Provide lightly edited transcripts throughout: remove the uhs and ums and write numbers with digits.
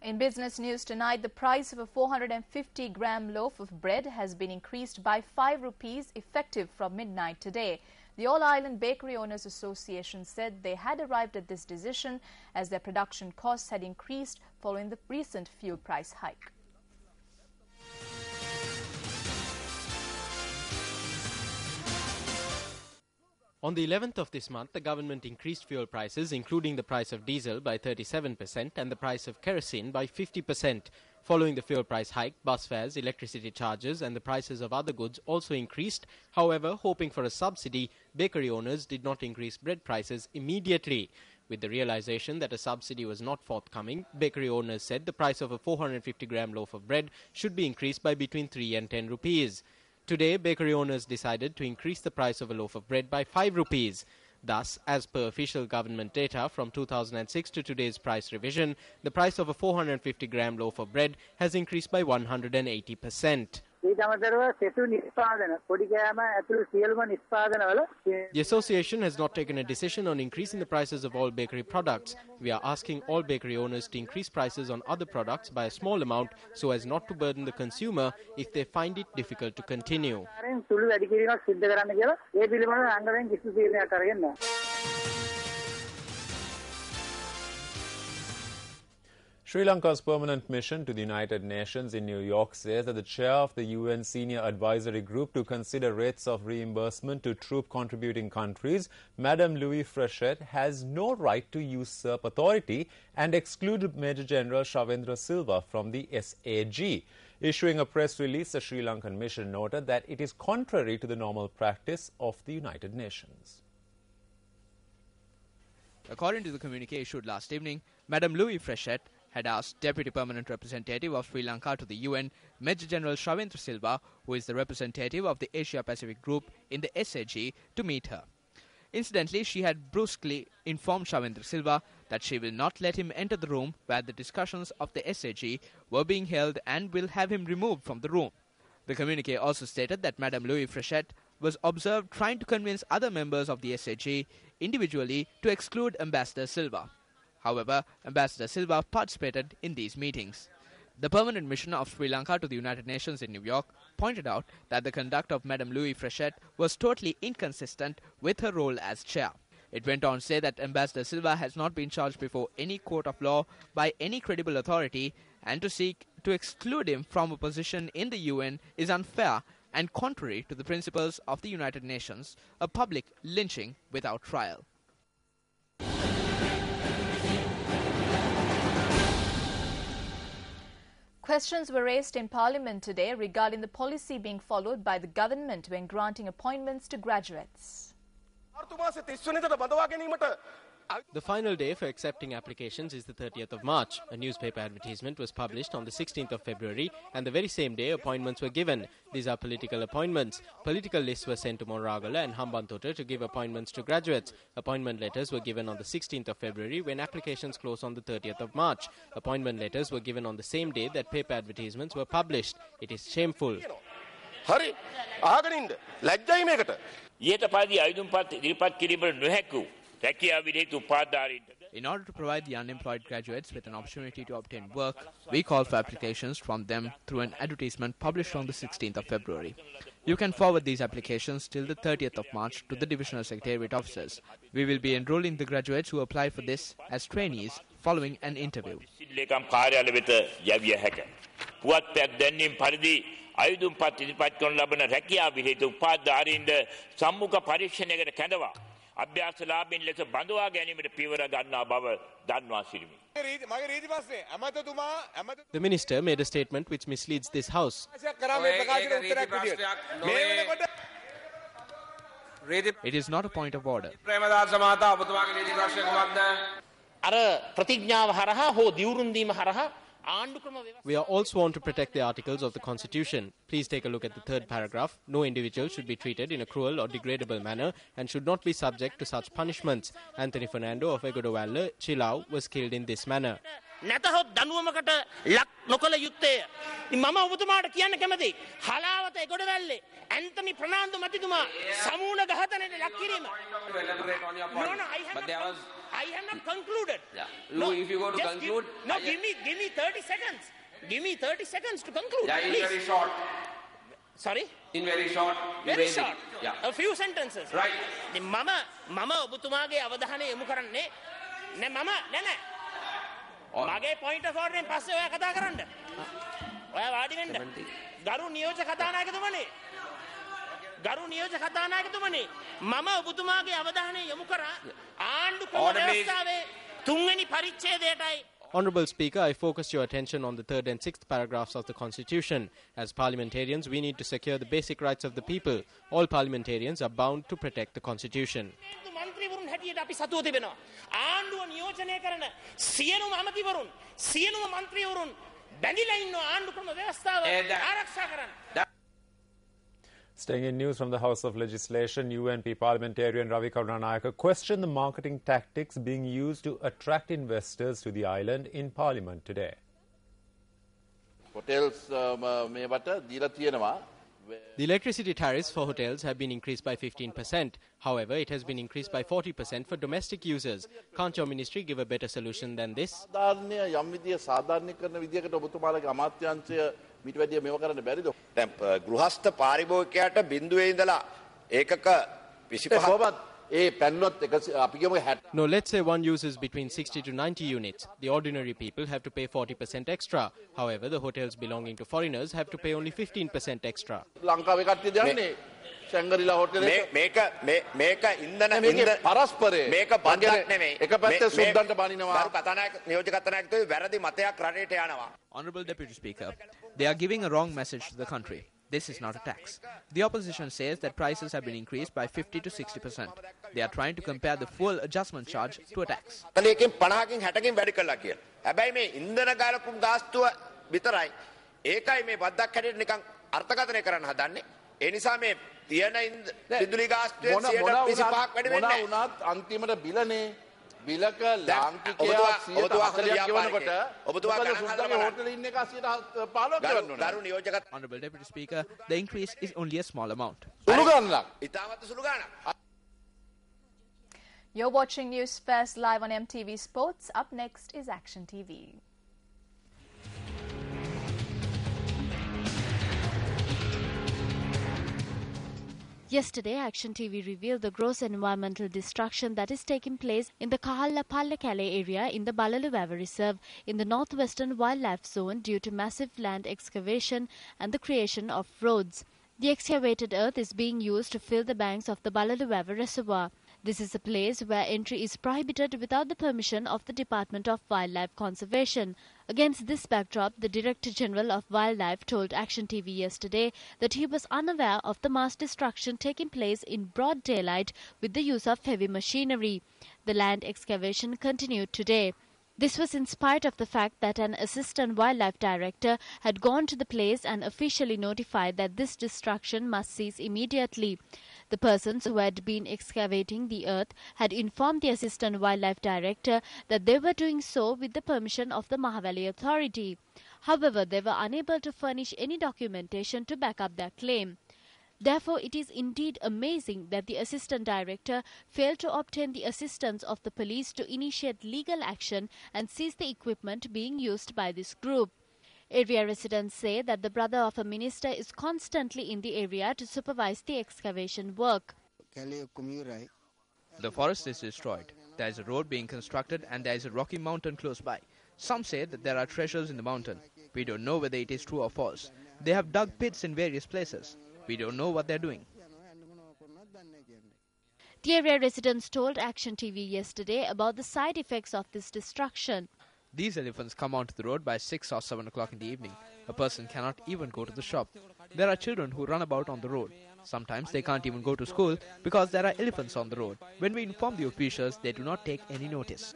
In business news tonight, the price of a 450-gram loaf of bread has been increased by 5 rupees effective from midnight today. The All Island Bakery Owners Association said they had arrived at this decision as their production costs had increased following the recent fuel price hike. On the 11th of this month, the government increased fuel prices, including the price of diesel, by 37% and the price of kerosene by 50%. Following the fuel price hike, bus fares, electricity charges and the prices of other goods also increased. However, hoping for a subsidy, bakery owners did not increase bread prices immediately. With the realization that a subsidy was not forthcoming, bakery owners said the price of a 450-gram loaf of bread should be increased by between 3 and 10 rupees. Today, bakery owners decided to increase the price of a loaf of bread by 5 rupees. Thus, as per official government data from 2006 to today's price revision, the price of a 450-gram loaf of bread has increased by 180%. The association has not taken a decision on increasing the prices of all bakery products. We are asking all bakery owners to increase prices on other products by a small amount so as not to burden the consumer if they find it difficult to continue. Sri Lanka's permanent mission to the United Nations in New York says that the chair of the UN Senior Advisory Group to consider rates of reimbursement to troop-contributing countries, Madame Louis Frechette, has no right to usurp authority and exclude Major General Shavendra Silva from the SAG. Issuing a press release, the Sri Lankan mission noted that it is contrary to the normal practice of the United Nations. According to the communique issued last evening, Madame Louis Frechette had asked Deputy Permanent Representative of Sri Lanka to the UN, Major General Shavendra Silva, who is the representative of the Asia-Pacific Group in the SAG, to meet her. Incidentally, she had brusquely informed Shavendra Silva that she will not let him enter the room where the discussions of the SAG were being held and will have him removed from the room. The communique also stated that Madame Louis Frechette was observed trying to convince other members of the SAG individually to exclude Ambassador Silva. However, Ambassador Silva participated in these meetings. The permanent mission of Sri Lanka to the United Nations in New York pointed out that the conduct of Madame Louis Frechette was totally inconsistent with her role as chair. It went on to say that Ambassador Silva has not been charged before any court of law by any credible authority, and to seek to exclude him from a position in the UN is unfair and contrary to the principles of the United Nations, a public lynching without trial. Questions were raised in Parliament today regarding the policy being followed by the government when granting appointments to graduates. The final day for accepting applications is the 30th of March. A newspaper advertisement was published on the 16th of February and the very same day appointments were given. These are political appointments. Political lists were sent to Moragala and Hambantota to give appointments to graduates. Appointment letters were given on the 16th of February when applications closed on the 30th of March. Appointment letters were given on the same day that paper advertisements were published. It is shameful. හරි අහගෙන ඉන්න ලැජ්ජයි මේකට ඊට පස්සේ අයදුම්පත් ඉදිරිපත් කිරීමට නොහැකු රැකියාව විදේතු උපාධාරීන්ට. In order to provide the unemployed graduates with an opportunity to obtain work, we call for applications from them through an advertisement published on the 16th of February. You can forward these applications till the 30th of March to the Divisional Secretariat officers. We will be enrolling the graduates who apply for this as trainees following an interview. අයදුම්පත් ඉදිරිපත් කරන ලබන රැකියාව විදේතු උපාධාරීන්ට සම්මුඛ පරීක්ෂණයකට කැඳවා අභ්‍යාසලාභීන් ලෙස බඳවා ගැනීමට පියවර ගන්නා බව දන්වා සිටිමි. The minister made a statement which misleads this house. It is not a point of order. We are all sworn to protect the articles of the Constitution. Please take a look at the third paragraph. No individual should be treated in a cruel or degradable manner and should not be subject to such punishments. Anthony Fernando of Egodowalla, Chilau, was killed in this manner. නැතහොත් දනුවමකට ලක් නොකළ යුත්තේ. මම ඔබතුමාට කියන්න කැමතියි. Halawatha එගොඩවැල්ලේ Anthony Fernando මැතිතුමා සමූල ඝාතනයට ලක් කිරීම. I have not concluded. Yeah. If you go to conclude... Give me 30 seconds. Give me 30 seconds to conclude. Yeah, in very short. Sorry? In very short. Very short. Yeah. A few sentences. Right. මම ඔබතුමාගේ අවධානය යොමු කරන්නේ නෑ මගේ point of order එකෙන් පස්සේ ඔයා කතා කරන්න. ඔයා වාඩි වෙන්න. ගරු නියෝජ්‍ය කතානායකතුමනි. මම ඔබතුමාගේ අවධානය යොමු කරා ආණ්ඩු ක්‍රම ව්‍යවස්ථාවේ 3 වෙනි පරිච්ඡේදයටයි. Honourable Speaker, I focus your attention on the 3rd and 6th paragraphs of the Constitution. As parliamentarians, we need to secure the basic rights of the people. All parliamentarians are bound to protect the Constitution. මන්ත්‍රීවරුන් හැටියට අපි සතුව තිබෙනවා. ආණ්ඩුව නියෝජනය කරන සියලුම අමතිවරුන්, සියලුම මන්ත්‍රීවරුන් බැඳිලා ඉන්නවා ආණ්ඩු ක්‍රම ව්‍යවස්ථාව ආරක්ෂා කරන්න. Staying in news from the House of Legislation, UNP parliamentarian Ravi Karunanayake questioned the marketing tactics being used to attract investors to the island in Parliament today. Hotels මේවට දීලා තියෙනවා. The electricity tariffs for hotels have been increased by 15%. However, it has been increased by 40% for domestic users. Can't your ministry give a better solution than this? සාධාරණය යම් විදිය සාධාරණීකරණ විදියකට ඔබතුමාලගේ අමාත්‍යාංශය මීට වැඩිය මේව කරන්න බැරිද? දැන් ගෘහස්ත පාරිභෝගිකයාට බිඳුවේ ඉඳලා ඒකක 25 No, let's say one uses between 60 to 90 units. The ordinary people have to pay 40% extra. However, the hotels belonging to foreigners have to pay only 15% extra. ලංකාවේ කට්ටිය දන්නේ ශැංගරිලා හොටලේ මේක ඉන්ධන පරස්පරේ මේක බද්දක් නෙමෙයි. එක පැත්තේ සුද්දන්ට බනිනවා. ගරු කතානායක නියෝජ්‍ය කතානායකතුමනි වැරදි මතයක් රටේට යනවා. Honourable Deputy Speaker, they are giving a wrong message to the country. This is not a tax. The opposition says that prices have been increased by 50 to 60%. They are trying to compare the full adjustment charge to a tax. 40කින් 50කින් 60කින් වැඩි කළා කියලා. හැබැයි මේ ඉන්ධන ගාලකුම් ගාස්තුව විතරයි. ඒකයි මේ බද්දක් හැටියට නිකන් අර්ථකථනය කරන්න හදන්නේ. ඒ නිසා මේ තියෙන විදුලි ගාස්තුවේ 125ක් වැඩි වෙන්නේ නැහැ. මොනවා වුණත් අන්තිමට බිලනේ බිලක ලාංකිකයා 140ක් ගෙවනකොට ඔබතුමා සුද්දගේ හොටලේ ඉන්න එක 115ක් ගෙවන්න ඕනේ. ගරු නියෝජ්‍ය Honourable Deputy Speaker, the increase is only a small amount. සුළු ගන්නක්. ඉතාමත් සුළු ගන්නක්. You're watching News Fast live on MTV Sports. Up next is Action TV. Yesterday, Action TV revealed the gross environmental destruction that is taking place in the Kahalla-Pallekele area in the Balaluwava Reserve in the northwestern wildlife zone due to massive land excavation and the creation of roads. The excavated earth is being used to fill the banks of the Balaluwava Reservoir. This is a place where entry is prohibited without the permission of the Department of Wildlife Conservation. Against this backdrop, the Director General of Wildlife told Action TV yesterday that he was unaware of the mass destruction taking place in broad daylight with the use of heavy machinery. The land excavation continued today. This was in spite of the fact that an assistant wildlife director had gone to the place and officially notified that this destruction must cease immediately. The persons who had been excavating the earth had informed the assistant wildlife director that they were doing so with the permission of the Mahavali authority. However, they were unable to furnish any documentation to back up their claim. Therefore, it is indeed amazing that the assistant director failed to obtain the assistance of the police to initiate legal action and seize the equipment being used by this group. Area residents say that the brother of a minister is constantly in the area to supervise the excavation work. The forest is destroyed. There is a road being constructed and there is a rocky mountain close by. Some say that there are treasures in the mountain. We don't know whether it is true or false. They have dug pits in various places. We don't know what they're doing. The area residents told Action TV yesterday about the side effects of this destruction. These elephants come onto the road by 6 or 7 o'clock in the evening. A person cannot even go to the shop. There are children who run about on the road. Sometimes they can't even go to school because there are elephants on the road. When we inform the officials, they do not take any notice.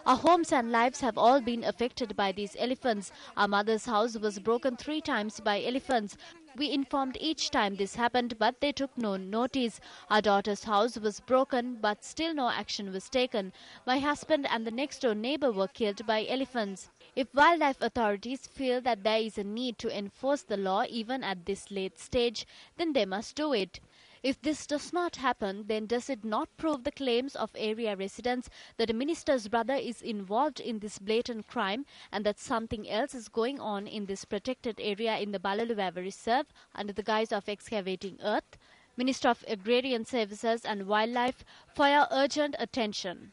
Our homes and lives have all been affected by these elephants. Our mother's house was broken 3 times by elephants. We informed each time this happened, but they took no notice. Our daughter's house was broken, but still no action was taken. My husband and the next-door neighbor were killed by elephants. If wildlife authorities feel that there is a need to enforce the law even at this late stage, then they must do it. If this does not happen, then does it not prove the claims of area residents that a minister's brother is involved in this blatant crime and that something else is going on in this protected area in the Balaluwa Reserve under the guise of excavating earth? Minister of Agrarian Services and Wildlife, for your urgent attention.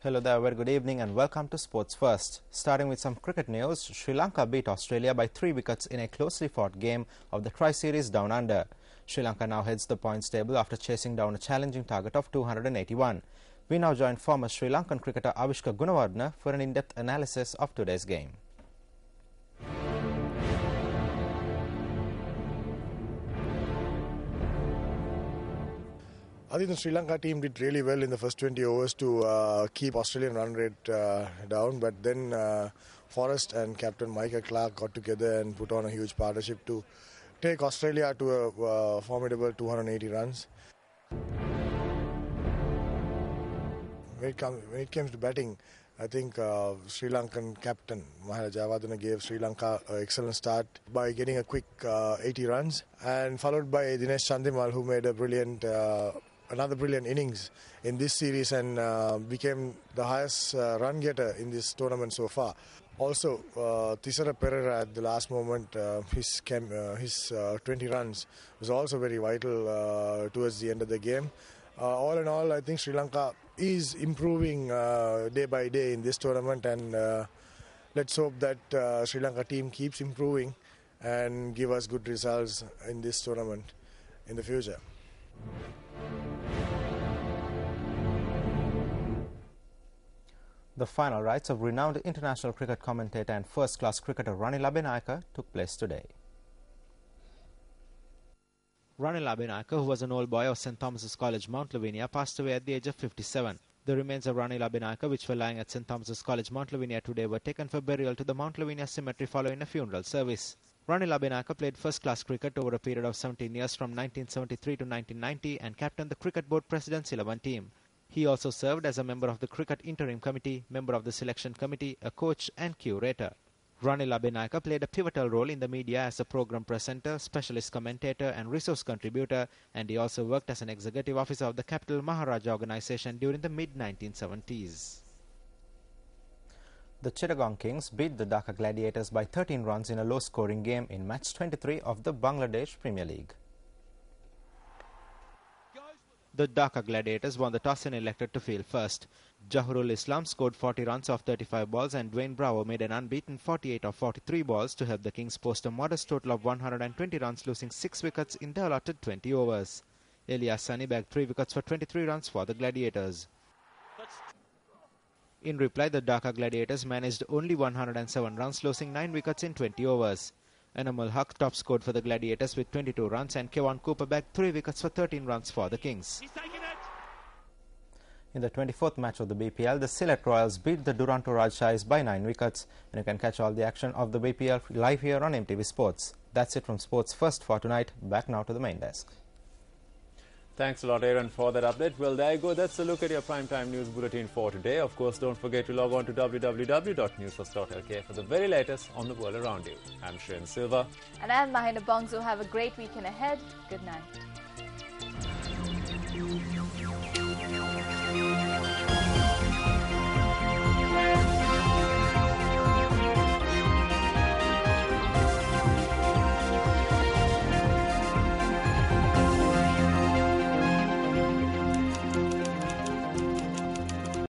Hello there, very good evening and welcome to Sports First. Starting with some cricket news, Sri Lanka beat Australia by 3 wickets in a closely fought game of the Tri-Series Down Under. Sri Lanka now heads the points table after chasing down a challenging target of 281. We now join former Sri Lankan cricketer Avishka Gunawardena for an in-depth analysis of today's game. I think the Sri Lanka team did really well in the first 20 overs to keep Australian run rate down, but then Forrest and captain Michael Clarke got together and put on a huge partnership to take Australia to a formidable 280 runs. When it comes to batting, I think Sri Lankan captain Mahela Jayawardena gave Sri Lanka an excellent start by getting a quick 80 runs, and followed by Dinesh Chandimal, who made a another brilliant innings in this series and became the highest run getter in this tournament so far. Also, Thisara Pereira at the last moment, his 20 runs was also very vital towards the end of the game. All in all, I think Sri Lanka is improving day by day in this tournament, and let's hope that Sri Lanka team keeps improving and give us good results in this tournament in the future. The final rites of renowned international cricket commentator and first-class cricketer Ranil Abenayaka took place today. Ranil Abenayaka, who was an old boy of St. Thomas's College, Mount Lavinia, passed away at the age of 57. The remains of Ranil Abenayaka, which were lying at St. Thomas's College, Mount Lavinia today, were taken for burial to the Mount Lavinia Cemetery following a funeral service. Ranil Abenayaka played first-class cricket over a period of 17 years from 1973 to 1990 and captained the Cricket Board President's 11 team. He also served as a member of the Cricket Interim Committee, member of the Selection Committee, a coach and curator. Ranil Abenayaka played a pivotal role in the media as a program presenter, specialist commentator and resource contributor, and he also worked as an executive officer of the Capital Maharaja organization during the mid-1970s. The Chittagong Kings beat the Dhaka Gladiators by 13 runs in a low-scoring game in match 23 of the Bangladesh Premier League. The Dhaka Gladiators won the toss and elected to field first. Jahurul Islam scored 40 runs off 35 balls and Dwayne Bravo made an unbeaten 48 of 43 balls to help the Kings post a modest total of 120 runs, losing 6 wickets in the allotted 20 overs. Elias Sani bagged 3 wickets for 23 runs for the Gladiators. In reply, the Dhaka Gladiators managed only 107 runs, losing 9 wickets in 20 overs. Enamal Haq top scored for the Gladiators with 22 runs and Kevan Cooper bagged 3 wickets for 13 runs for the Kings. In the 24th match of the BPL, the Sylhet Royals beat the Duranto Rajshahis by 9 wickets. And you can catch all the action of the BPL live here on MTV Sports. That's it from Sports First for tonight. Back now to the main desk. Thanks a lot, Aaron, for that update. Well, there you go. That's a look at your primetime news bulletin for today. Of course, don't forget to log on to www.newsfirst.lk for the very latest on the world around you. I'm Sharon Silva. And I'm Mahina Bongso. Have a great weekend ahead. Good night.